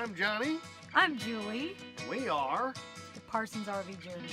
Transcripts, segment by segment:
I'm Johnny. I'm Julie. We are The Parsons RV Journey.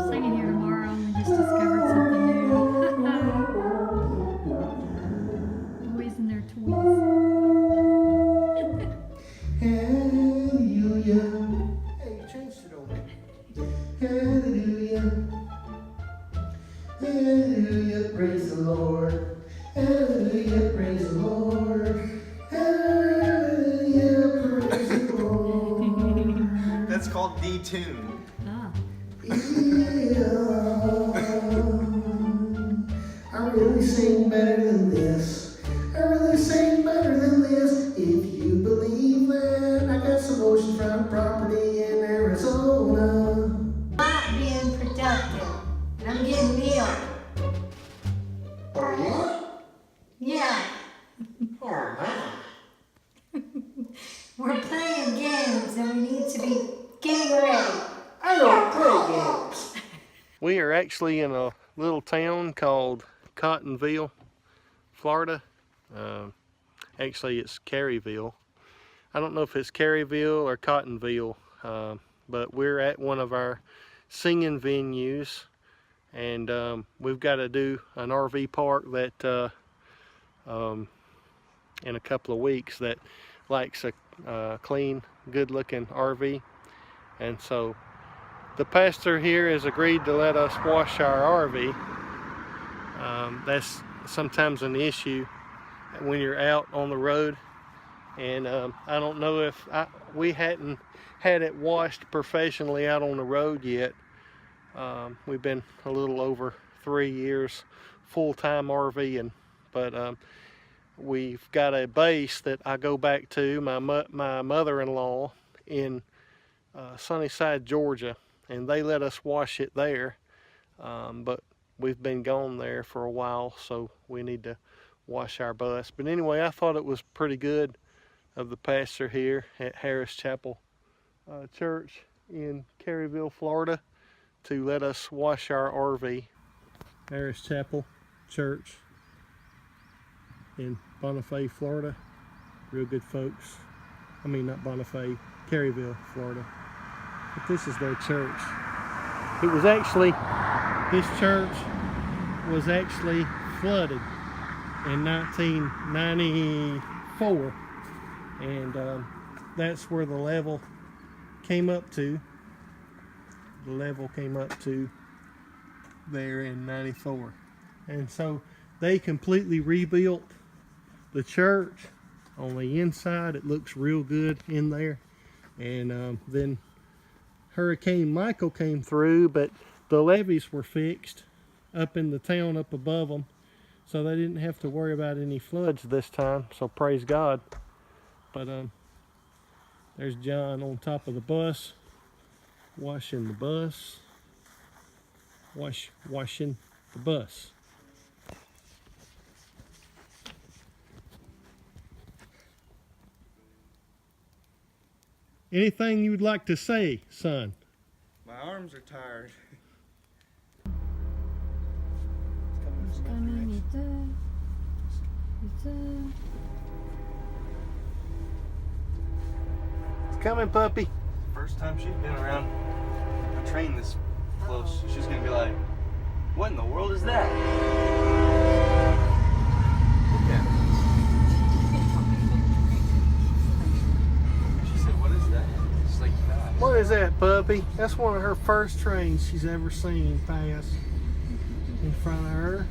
Singing here tomorrow, we just discovered something new. Boys and their toys. Hallelujah. Hey, you changed it on me. Hallelujah. Hallelujah, praise the Lord. Hallelujah, praise the Lord. Hallelujah, praise the Lord. That's called detune. Ah. I really sing better than this. I really sing better than this. If you believe that, I got some oceanfront property in Arizona. Not being productive, and I'm getting meal. Oh yeah? Yeah, Oh man. we're playing games and we need to be getting ready. I don't play games. We are actually in a little town called Cottonville, Florida. Actually, it's Caryville. I don't know if it's Caryville or Cottonville, but we're at one of our singing venues, and we've got to do an RV park that in a couple of weeks that likes a clean, good-looking RV, and so the pastor here has agreed to let us wash our RV. That's sometimes an issue when you're out on the road, and I don't know if we hadn't had it washed professionally out on the road yet. We've been a little over 3 years full-time RVing, but we've got a base that I go back to, my mother-in-law in Sunnyside, Georgia, and they let us wash it there, but we've been gone there for a while, so we need to wash our bus. But anyway, I thought it was pretty good of the pastor here at Harris Chapel Church in Caryville, Florida, to let us wash our RV. Harris Chapel Church in Bonifay, Florida. Real good folks. I mean, not Bonifay, Caryville, Florida. But this is their church. It was actually, this church was actually flooded in 1994, and that's where the level came up to. The level came up to there in 94, and so they completely rebuilt the church on the inside. It looks real good in there, and then Hurricane Michael came through, but the levees were fixed up in the town up above them, so they didn't have to worry about any floods this time, so praise God. But there's John on top of the bus, washing the bus, washing the bus. Anything you would like to say, son? My arms are tired. It's coming, puppy. First time she's been around a train this close. She's gonna be like, what in the world is that? Look at it. She said, what is that? It's like that. What is that, puppy? That's one of her first trains she's ever seen pass in front of her.